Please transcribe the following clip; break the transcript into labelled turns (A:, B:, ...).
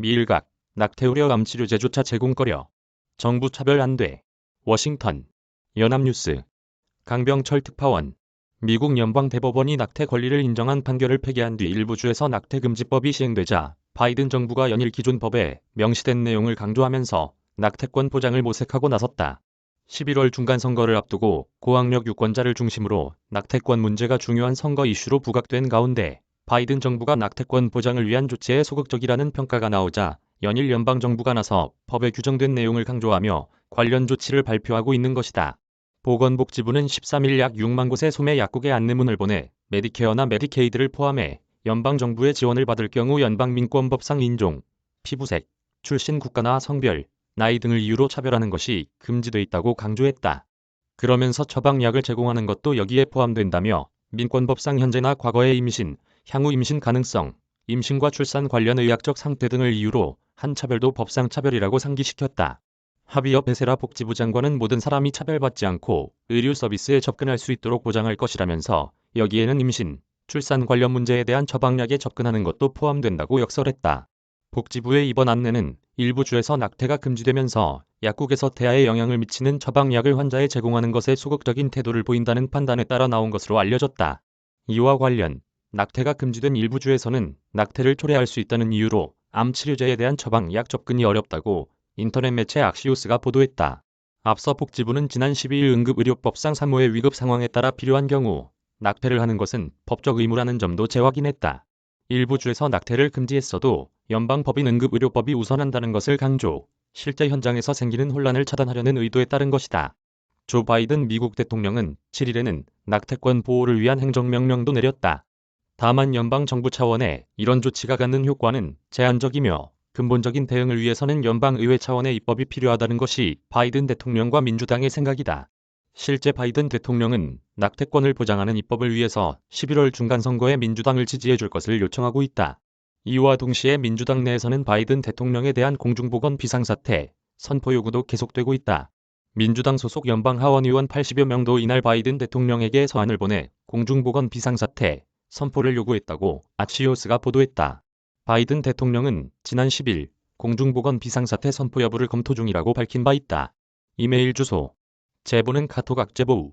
A: 미일각, 낙태 우려 암치료제조차 제공거려. 정부 차별 안 돼. 워싱턴. 연합뉴스. 강병철 특파원. 미국 연방대법원이 낙태 권리를 인정한 판결을 폐기한 뒤 일부 주에서 낙태금지법이 시행되자 바이든 정부가 연일 기존 법에 명시된 내용을 강조하면서 낙태권 보장을 모색하고 나섰다. 11월 중간선거를 앞두고 고학력 유권자를 중심으로 낙태권 문제가 중요한 선거 이슈로 부각된 가운데 바이든 정부가 낙태권 보장을 위한 조치에 소극적이라는 평가가 나오자 연일 연방정부가 나서 법에 규정된 내용을 강조하며 관련 조치를 발표하고 있는 것이다. 보건복지부는 13일 약 6만 곳의 소매 약국에 안내문을 보내 메디케어나 메디케이드를 포함해 연방정부의 지원을 받을 경우 연방민권법상 인종, 피부색, 출신 국가나 성별, 나이 등을 이유로 차별하는 것이 금지돼 있다고 강조했다. 그러면서 처방약을 제공하는 것도 여기에 포함된다며 민권법상 현재나 과거의 임신, 향후 임신 가능성, 임신과 출산 관련 의학적 상태 등을 이유로 한 차별도 법상 차별이라고 상기시켰다. 합의업 베세라 복지부 장관은 모든 사람이 차별받지 않고 의료 서비스에 접근할 수 있도록 보장할 것이라면서 여기에는 임신, 출산 관련 문제에 대한 처방약에 접근하는 것도 포함된다고 역설했다. 복지부의 이번 안내는 일부 주에서 낙태가 금지되면서 약국에서 태아에 영향을 미치는 처방약을 환자에 제공하는 것에 소극적인 태도를 보인다는 판단에 따라 나온 것으로 알려졌다. 이와 관련 낙태가 금지된 일부 주에서는 낙태를 초래할 수 있다는 이유로 암 치료제에 대한 처방약 접근이 어렵다고 인터넷 매체 악시오스가 보도했다. 앞서 복지부는 지난 12일 응급의료법상 산모의 위급 상황에 따라 필요한 경우 낙태를 하는 것은 법적 의무라는 점도 재확인했다. 일부 주에서 낙태를 금지했어도 연방법인 응급의료법이 우선한다는 것을 강조, 실제 현장에서 생기는 혼란을 차단하려는 의도에 따른 것이다. 조 바이든 미국 대통령은 7일에는 낙태권 보호를 위한 행정명령도 내렸다. 다만 연방정부 차원의 이런 조치가 갖는 효과는 제한적이며 근본적인 대응을 위해서는 연방의회 차원의 입법이 필요하다는 것이 바이든 대통령과 민주당의 생각이다. 실제 바이든 대통령은 낙태권을 보장하는 입법을 위해서 11월 중간선거에 민주당을 지지해줄 것을 요청하고 있다. 이와 동시에 민주당 내에서는 바이든 대통령에 대한 공중보건 비상사태 선포 요구도 계속되고 있다. 민주당 소속 연방 하원의원 80여 명도 이날 바이든 대통령에게 서한을 보내 공중보건 비상사태 선포를 요구했다고 아치오스가 보도했다. 바이든 대통령은 지난 10일 공중보건 비상사태 선포 여부를 검토 중이라고 밝힌 바 있다. 이메일 주소. 제보는 카톡 악제보우